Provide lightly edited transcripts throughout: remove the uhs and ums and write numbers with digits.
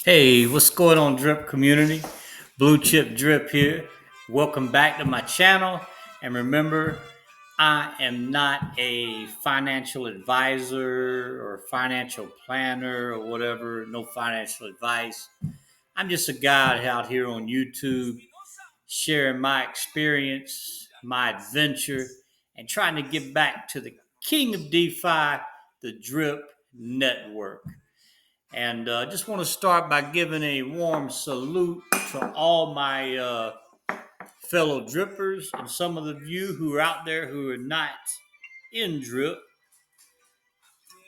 Hey, what's going on, Drip community? Blue Chip Drip here. Welcome back to my channel. And remember, I am not a financial advisor or financial planner or whatever, no financial advice. I'm just a guy out here on YouTube sharing my experience, my adventure, and trying to get back to the king of DeFi, the Drip Network. And just want to start by giving a warm salute to all my fellow drippers and some of the you who are out there who are not in drip.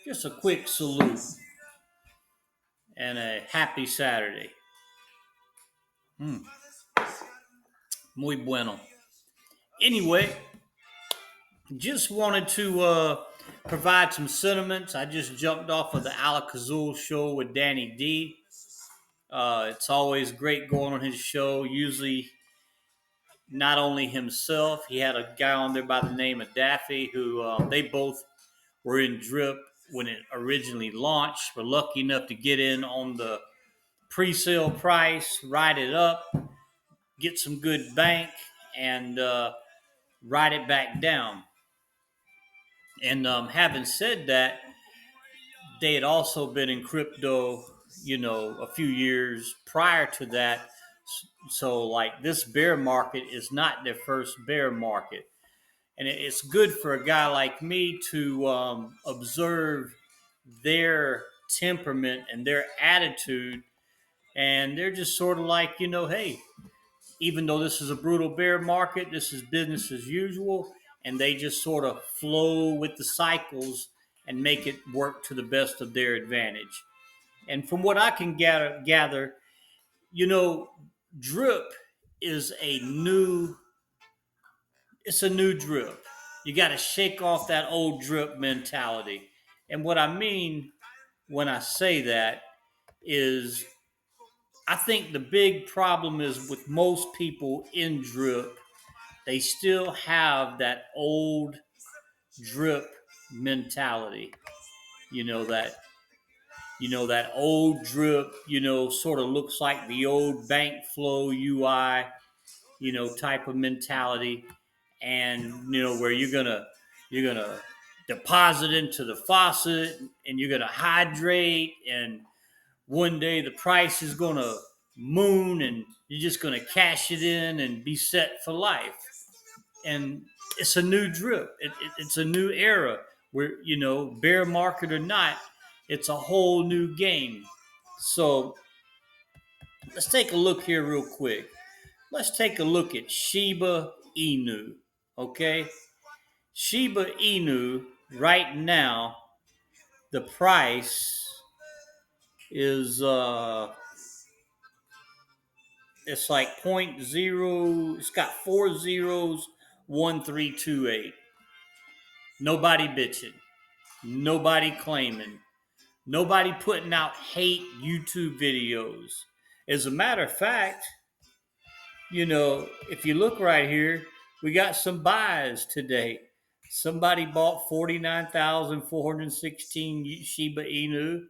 Just a quick salute and a happy Saturday. Mm, muy bueno. Anyway, just wanted to provide some sentiments. I just jumped off of the Alakazul show with Danny D. It's always great going on his show. Usually not only himself, he had a guy on there by the name of Daffy, who they both were in Drip when it originally launched. Were lucky enough to get in on the pre-sale price, ride it up, get some good bank, and ride it back down. And having said that, they had also been in crypto, a few years prior to that. So, like, this bear market is not their first bear market. And it's good for a guy like me to observe their temperament and their attitude. And they're just sort of like, hey, even though this is a brutal bear market, this is business as usual. And they just sort of flow with the cycles and make it work to the best of their advantage. And from what I can gather, you know, drip is it's a new drip. You got to shake off that old drip mentality. And what I mean when I say that is I think the big problem is with most people in drip, they still have that old drip mentality. You know that that old drip, sort of looks like the old bank flow UI, type of mentality, and where you're gonna deposit into the faucet and you're gonna hydrate, and one day the price is gonna moon and you're just gonna cash it in and be set for life. And it's a new drip. It's a new era where bear market or not, it's a whole new game. So let's take a look here real quick. Let's take a look at Shiba Inu. Okay, Shiba Inu right now, the price is it's like point zero. It's got four zeros, 1328. Nobody bitching. Nobody claiming. Nobody putting out hate YouTube videos. As a matter of fact, if you look right here, we got some buys today. Somebody bought 49,416 Shiba Inu.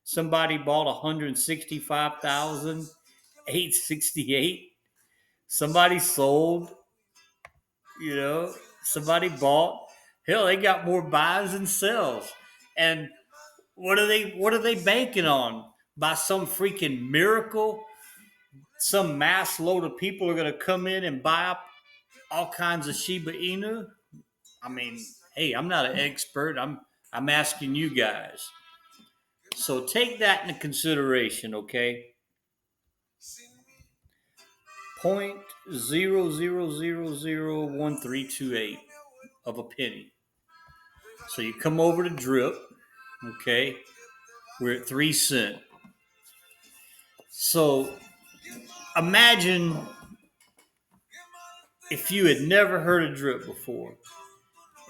Somebody bought 165,868. Somebody sold, you know, somebody bought. Hell, they got more buys than sells. And what are they banking on? By some freaking miracle, some mass load of people are going to come in and buy up all kinds of Shiba Inu? I mean, hey, I'm not an expert. I'm asking you guys. So take that into consideration, okay? Point 0.00001328 of a penny. So you come over to Drip, okay? We're at 3 cents. So imagine if you had never heard of Drip before,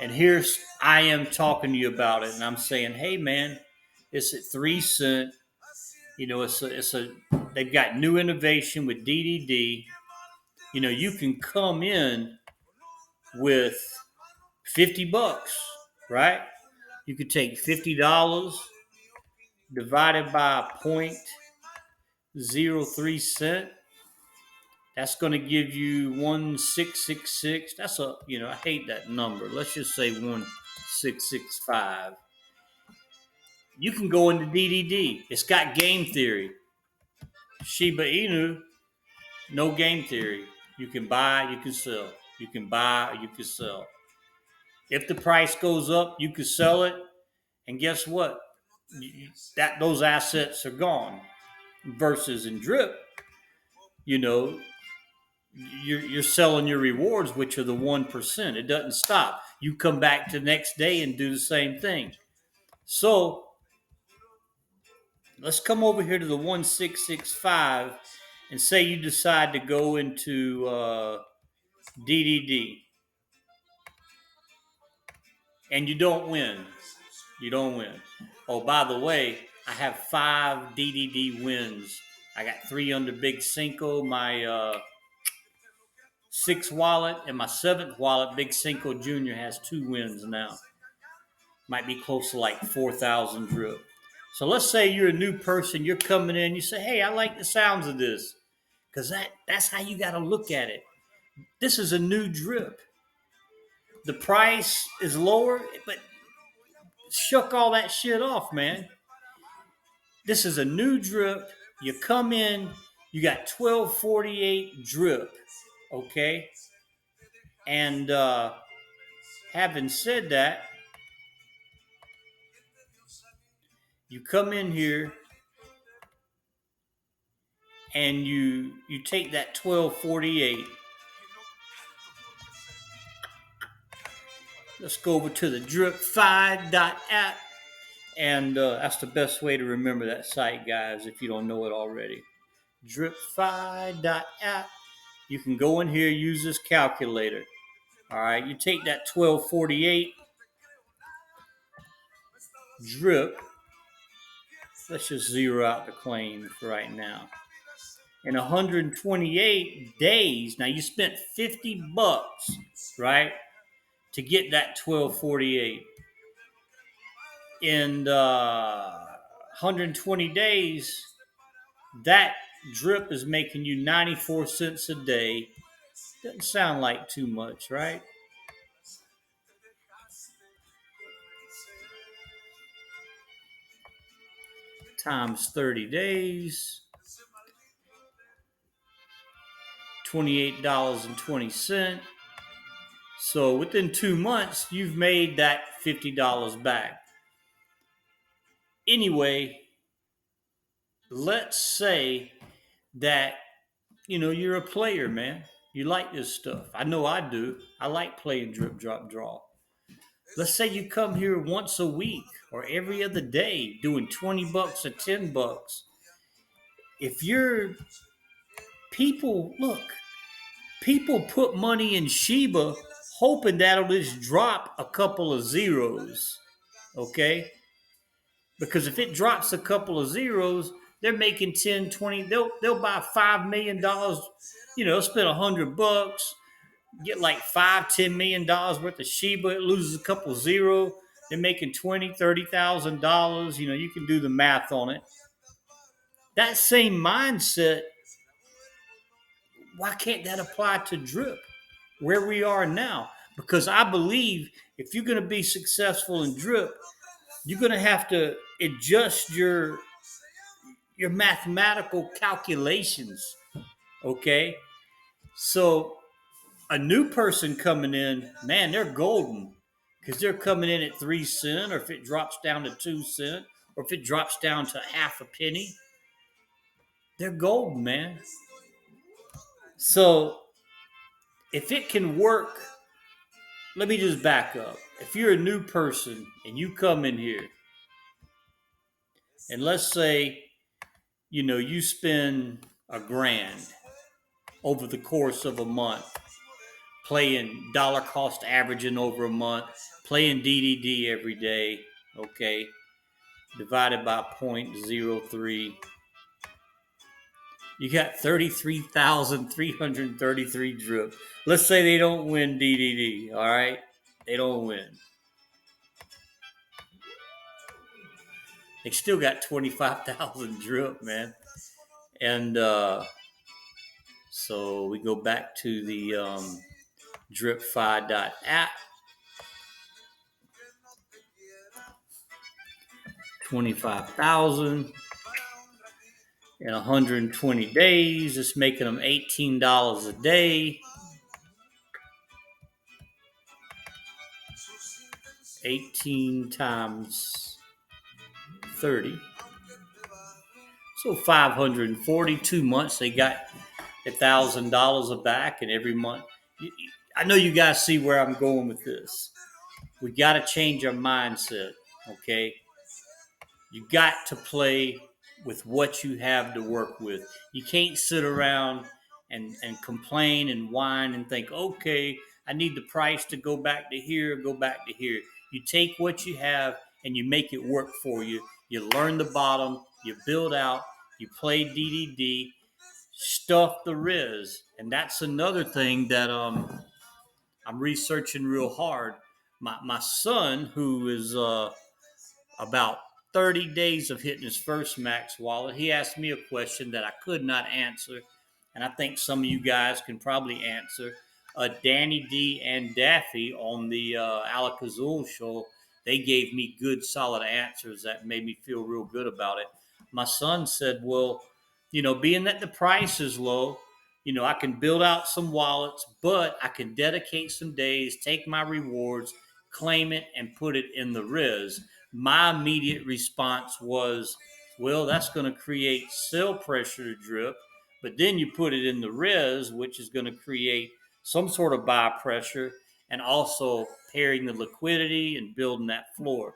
and here's I am talking to you about it, and I'm saying, hey man, it's at 3 cents. It's a they've got new innovation with DDD. You can come in with $50, right? You could take $50 divided by 0.03 cent. That's going to give you 1666. That's I hate that number. Let's just say 1665. You can go into DDD. It's got game theory. Shiba Inu, no game theory. You can buy, you can sell. You can buy, or you can sell. If the price goes up, you can sell it. And guess what? Those assets are gone. Versus in drip, you know, you're selling your rewards, which are the 1%. It doesn't stop. You come back the next day and do the same thing. So let's come over here to the 1665 and say you decide to go into DDD and you don't win. You don't win. Oh, by the way, I have 5 DDD wins. I got 3 under Big Cinco, my 6th wallet, and my 7th wallet, Big Cinco Jr., has 2 wins now. Might be close to like 4,000 drip. So let's say you're a new person, you're coming in, you say, hey, I like the sounds of this. Because that's how you got to look at it. This is a new drip. The price is lower, but shuck all that shit off, man. This is a new drip. You come in, you got 1248 drip, okay? And having said that, you come in here and you take that 1248. Let's go over to the dripfi.app. And that's the best way to remember that site, guys, if you don't know it already. Dripfi.app. You can go in here, use this calculator. All right, you take that 1248 drip. Let's just zero out the claim for right now. In 128 days, now you spent $50, right, to get that 1248. In 120 days, that drip is making you 94 cents a day. Doesn't sound like too much, right? Times 30 days, $28.20. So within 2 months, you've made that $50 back. Anyway, let's say that, you're a player, man. You like this stuff. I know I do. I like playing drip, drop, draw. Let's say you come here once a week or every other day doing $20 or $10. If you're people put money in Shiba hoping that'll just drop a couple of zeros. Okay? Because if it drops a couple of zeros, they're making 10, 20, they'll buy $5 million, spend $100, get like $5-10 million worth of Shiba. It loses a couple of zero. They're making $20,000-30,000. You can do the math on it. That same mindset, why can't that apply to drip where we are now? Because I believe if you're going to be successful in drip, you're going to have to adjust your mathematical calculations. Okay? So a new person coming in, man, they're golden because they're coming in at 3 cents, or if it drops down to 2 cents, or if it drops down to half a penny, they're golden, man. So if it can work, let me just back up. If you're a new person and you come in here, and let's say, you spend $1,000 over the course of a month, playing dollar cost averaging over a month, playing DDD every day, okay, divided by 0.03. You got 33,333 drip. Let's say they don't win DDD, all right? They don't win. They still got 25,000 drip, man. And so we go back to the dripfi.app. 25,000 in 120 days. It's making them $18 a day. 18 times 30. So 542 months. They got $1,000 back, and every month. I know you guys see where I'm going with this. We got to change our mindset, okay? You got to play with what you have to work with. You can't sit around and complain and whine and think, okay, I need the price to go back to here, go back to here. You take what you have and you make it work for you. You learn the bottom, you build out, you play DDD, stuff the Riz. And that's another thing that I'm researching real hard. My son, who is about 30 days of hitting his first max wallet, he asked me a question that I could not answer, and I think some of you guys can probably answer. Danny D and Daffy on the Alakazul show, they gave me good, solid answers that made me feel real good about it. My son said, well, being that the price is low, I can build out some wallets, but I can dedicate some days, take my rewards, claim it, and put it in the Riz. My immediate response was, well, that's going to create sell pressure to drip, but then you put it in the Riz, which is going to create some sort of buy pressure and also pairing the liquidity and building that floor.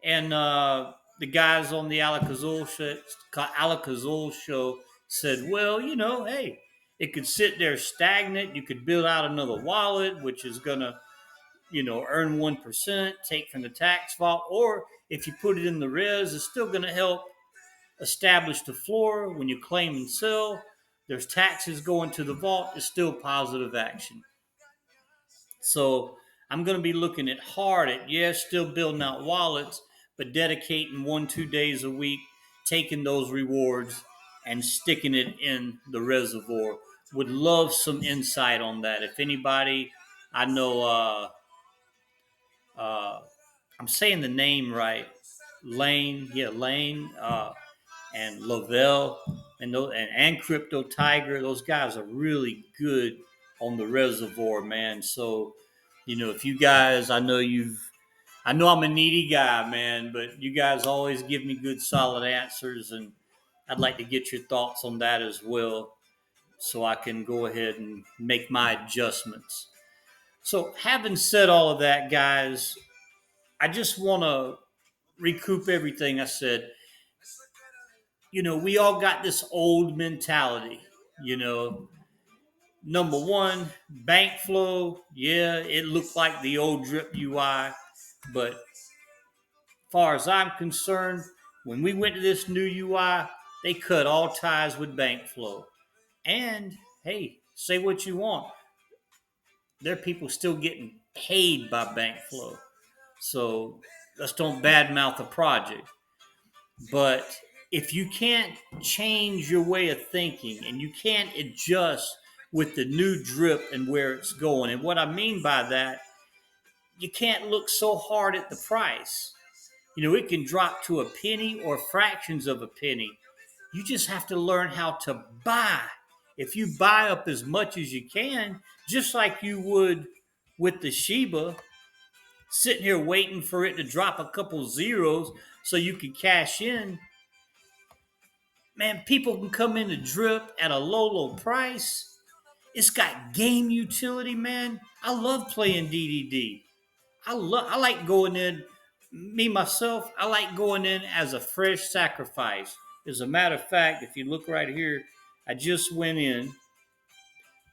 And the guys on the Alakazul show said, well, hey, it could sit there stagnant. You could build out another wallet, which is going to earn 1%, take from the tax vault, or if you put it in the Riz, it's still going to help establish the floor. When you claim and sell, there's taxes going to the vault. It's still positive action. So I'm going to be looking at hard at, still building out wallets, but dedicating 1-2 days a week, taking those rewards and sticking it in the reservoir. Would love some insight on that. If anybody, I know, I'm saying the name right, Lane, and Lavelle, and Crypto Tiger. Those guys are really good on the reservoir, man. So, if you guys, I know I'm a needy guy, man, but you guys always give me good, solid answers, and I'd like to get your thoughts on that as well, so I can go ahead and make my adjustments. So, having said all of that, guys, I just want to recoup everything I said. We all got this old mentality. You know, Number one, bank flow. Yeah, it looked like the old Drip UI, but far as I'm concerned, when we went to this new UI, they cut all ties with bank flow. And hey, say what you want, there are people still getting paid by bank flow. So let's don't badmouth the project. But if you can't change your way of thinking and you can't adjust with the new drip and where it's going, and what I mean by that, you can't look so hard at the price. It can drop to a penny or fractions of a penny. You just have to learn how to buy. If you buy up as much as you can, just like you would with the Shiba, sitting here waiting for it to drop a couple zeros so you can cash in, man, people can come in to drip at a low price. It's got game utility, man. I love playing DDD. I like going in. Me myself, I like going in as a fresh sacrifice. As a matter of fact, if you look right here, I just went in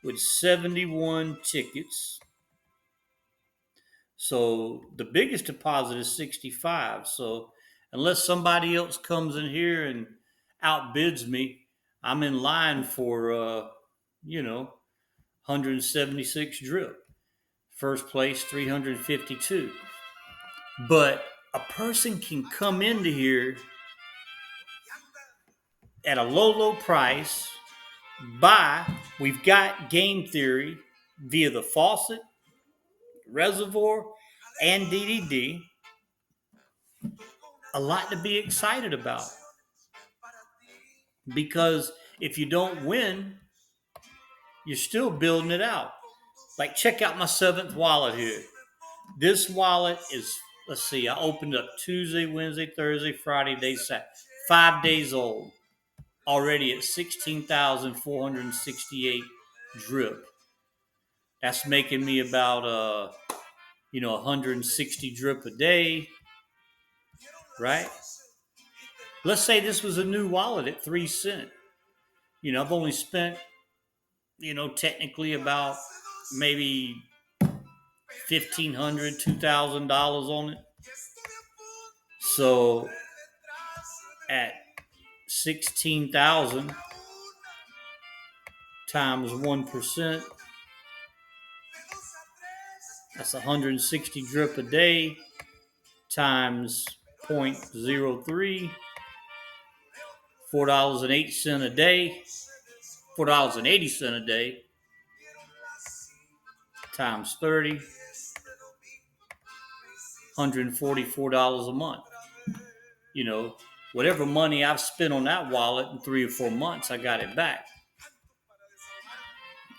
with 71 tickets. So the biggest deposit is 65. So unless somebody else comes in here and outbids me, I'm in line for 176 drip. First place 352. But a person can come into here at a low price. Buy. We've got game theory via the faucet, reservoir, and DDD. A lot to be excited about because if you don't win, you're still building it out. Like, check out my seventh wallet here. This wallet is, let's see, I opened up Tuesday, Wednesday, Thursday, Friday, day Saturday. 5 days old. Already at 16,468 drip. That's making me about 160 drip a day, right? Let's say this was a new wallet at 3 cents. I've only spent, technically about maybe $1,500, $2,000 on it. So at 16,000 times 1%, that's 160 drip a day times 0.03, $4.08 a day, $4.80 a day times 30, $144 a month. Whatever money I've spent on that wallet in 3 or 4 months, I got it back.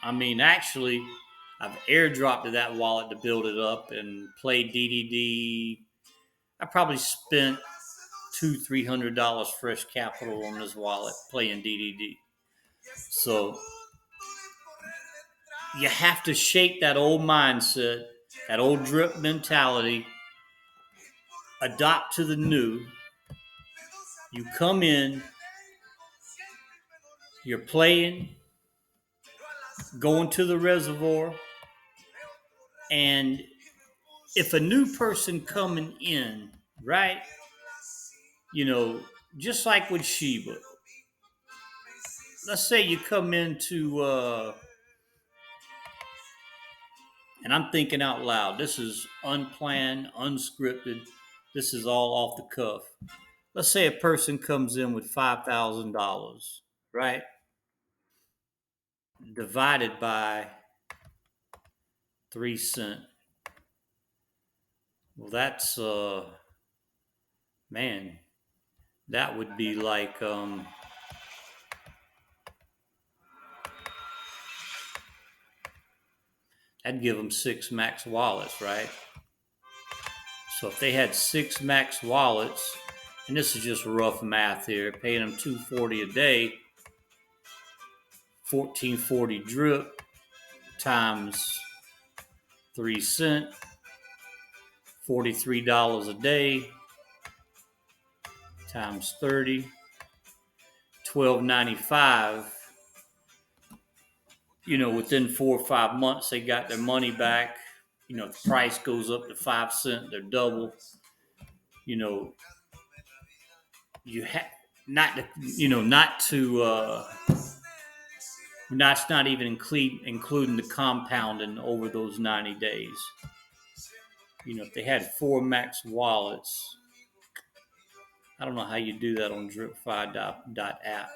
I mean, actually, I've airdropped to that wallet to build it up and played DDD. I probably spent $200-$300 fresh capital on this wallet playing DDD. So you have to shake that old mindset, that old drip mentality, adopt to the new. You come in, you're playing, going to the reservoir, and if a new person coming in, right, just like with Shiba, let's say you come into, and I'm thinking out loud, this is unplanned, unscripted, this is all off the cuff. Let's say a person comes in with $5,000, right, divided by 3 cents. Well, that's, man, that would be like, I'd give them 6 max wallets, right? So if they had 6 max wallets, and this is just rough math here, paying them $240 a day, $1440 drip times 3 cents, $43 a day times 30, $12.95. Within 4 or 5 months, they got their money back. The price goes up to 5 cents, they're double. You have not even including the compounding over those 90 days. If they had 4 max wallets, I don't know how you do that on dripfi.app.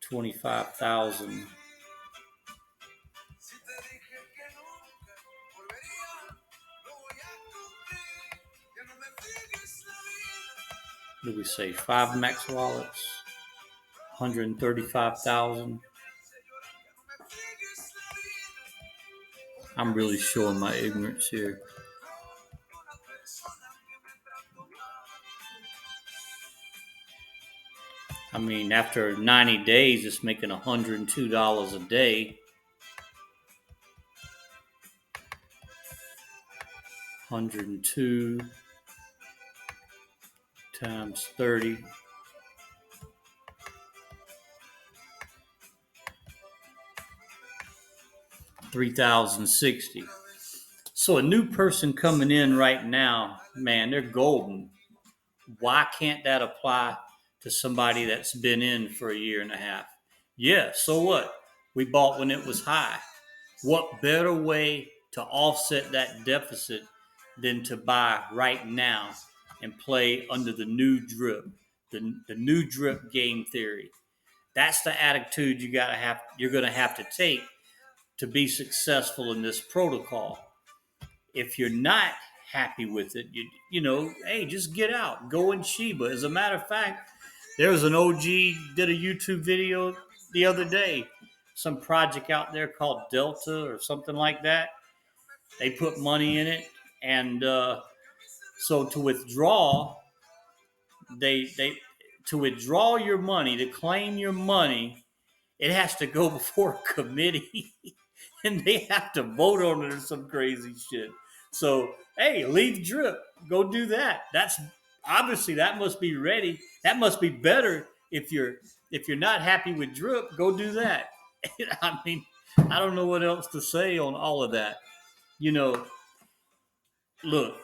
25,000. What do we say? 5 max wallets, 135,000. I'm really showing my ignorance here. I mean, after 90 days, it's making $102 a day. 102 times 30. $3,060. So a new person coming in right now, man, they're golden. Why can't that apply to somebody that's been in for a year and a half? Yeah, so what? We bought when it was high. What better way to offset that deficit than to buy right now and play under the new drip? the new drip game theory. That's the attitude you're gonna have to take to be successful in this protocol. If you're not happy with it, hey, just get out, go in Shiba. As a matter of fact, there was an OG did a YouTube video the other day, some project out there called Delta or something like that. They put money in it, and so to withdraw, they to withdraw your money, to claim your money, it has to go before a committee and they have to vote on it or some crazy shit. So, hey, leave drip. Go do that. That's obviously that must be ready. That must be better if you're not happy with drip, go do that. I mean, I don't know what else to say on all of that. You know, look,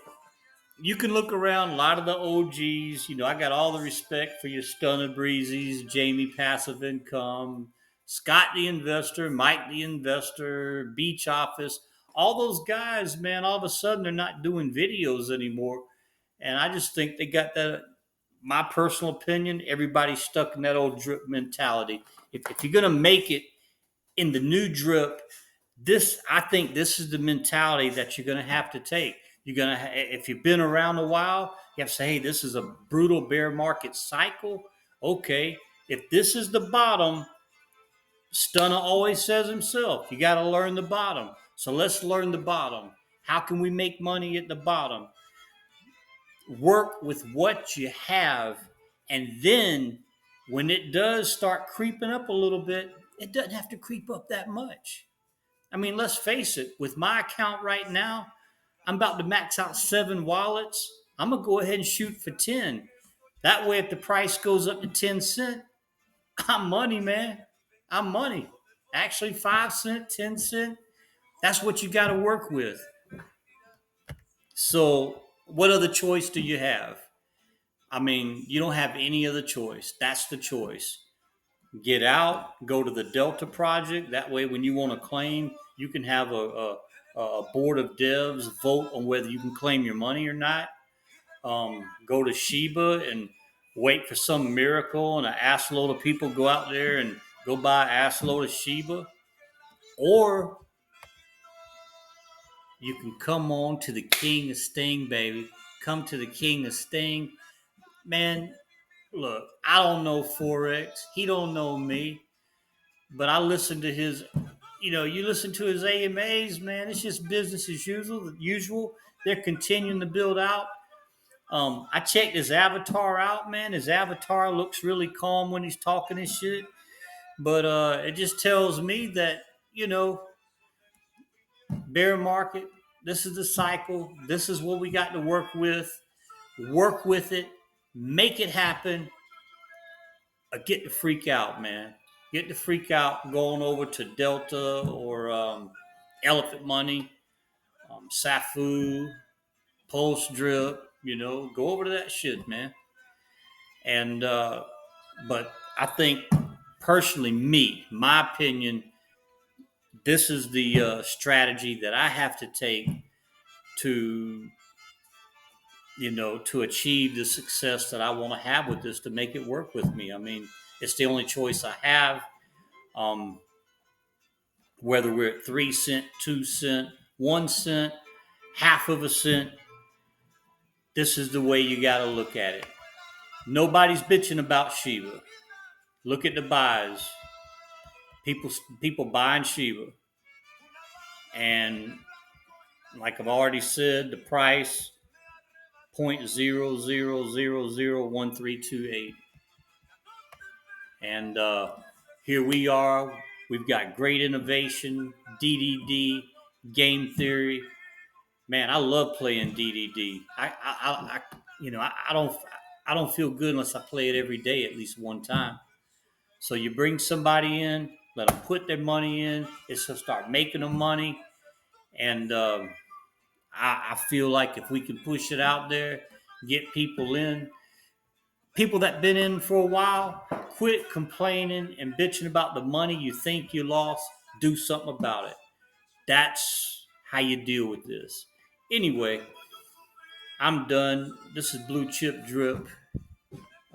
you can look around a lot of the OGs. I got all the respect for your Stunner Breezes, Jamie Passive Income, Scott the Investor, Mike the Investor, Beach Office. All those guys, man, all of a sudden they're not doing videos anymore. And I just think they got that, my personal opinion, everybody's stuck in that old drip mentality. If you're going to make it in the new drip, I think this is the mentality that you're going to have to take. You're going to, if you've been around a while, you have to say, hey, this is a brutal bear market cycle. Okay, if this is the bottom, Stunner always says himself, you got to learn the bottom. So let's learn the bottom. How can we make money at the bottom? Work with what you have, and then when it does start creeping up a little bit, it doesn't have to creep up that much. I mean, let's face it, with my account right now, I'm about to max out 7 wallets. I'm going to go ahead and shoot for 10. That way, if the price goes up to 10 cents, I'm money, man. I'm money. Actually, 5 cents, 10 cents, that's what you got to work with. So, what other choice do you have? I mean, you don't have any other choice. That's the choice. Get out, go to the Delta Project. That way, when you want to claim, you can have a board of devs vote on whether you can claim your money or not. Go to Shiba and wait for some miracle, and an ass load of people go out there and go buy an ass load of Shiba. Or you can come on to the King of Sting, baby. Come to the King of Sting. Man, look, I don't know Forex. He don't know me. But I listen to his, you listen to his AMAs, man. It's just business as usual. They're continuing to build out. I checked his avatar out, man. His avatar looks really calm when he's talking and shit. But it just tells me that, bear market, this is the cycle. This is what we got to work with. Work with it. Make it happen. Get the freak out, man. Get the freak out going over to Delta or Elephant Money, Safu, Pulse Drip. Go over to that shit, man. And but I think personally, my opinion, this is the strategy that I have to take to to achieve the success that I want to have with this, to make it work with me. I mean, it's the only choice I have. Um, whether we're at 3 cent, 2 cent, 1 cent, half of a cent, this is the way you got to look at it. Nobody's bitching about Shiba. Look at the buys. People buying Shiba. And like I've already said, the price 0.00001328. And here we are. We've got great innovation, DDD, game theory. Man, I love playing DDD. I don't feel good unless I play it every day at least one time. So you bring somebody in, let them put their money in. It's to start making them money, and I feel like if we can push it out there, get people in, people that been in for a while, quit complaining and bitching about the money you think you lost. Do something about it. That's how you deal with this. Anyway, I'm done. This is Blue Chip Drip.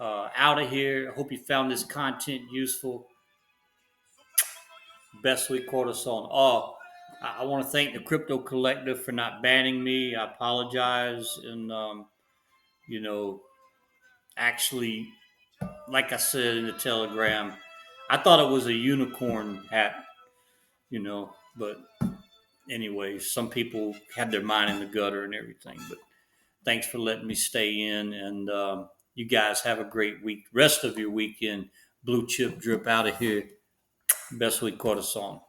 out of here. I hope you found this content useful. Best week cortisone. Oh, I want to thank the Crypto Collective for not banning me. I apologize. And, you know, actually, like I said in the Telegram, I thought it was a unicorn hat, but anyway, some people had their mind in the gutter and everything. But thanks for letting me stay in. And you guys have a great week. Rest of your weekend. Blue Chip Drip out of here. Best week cortisone.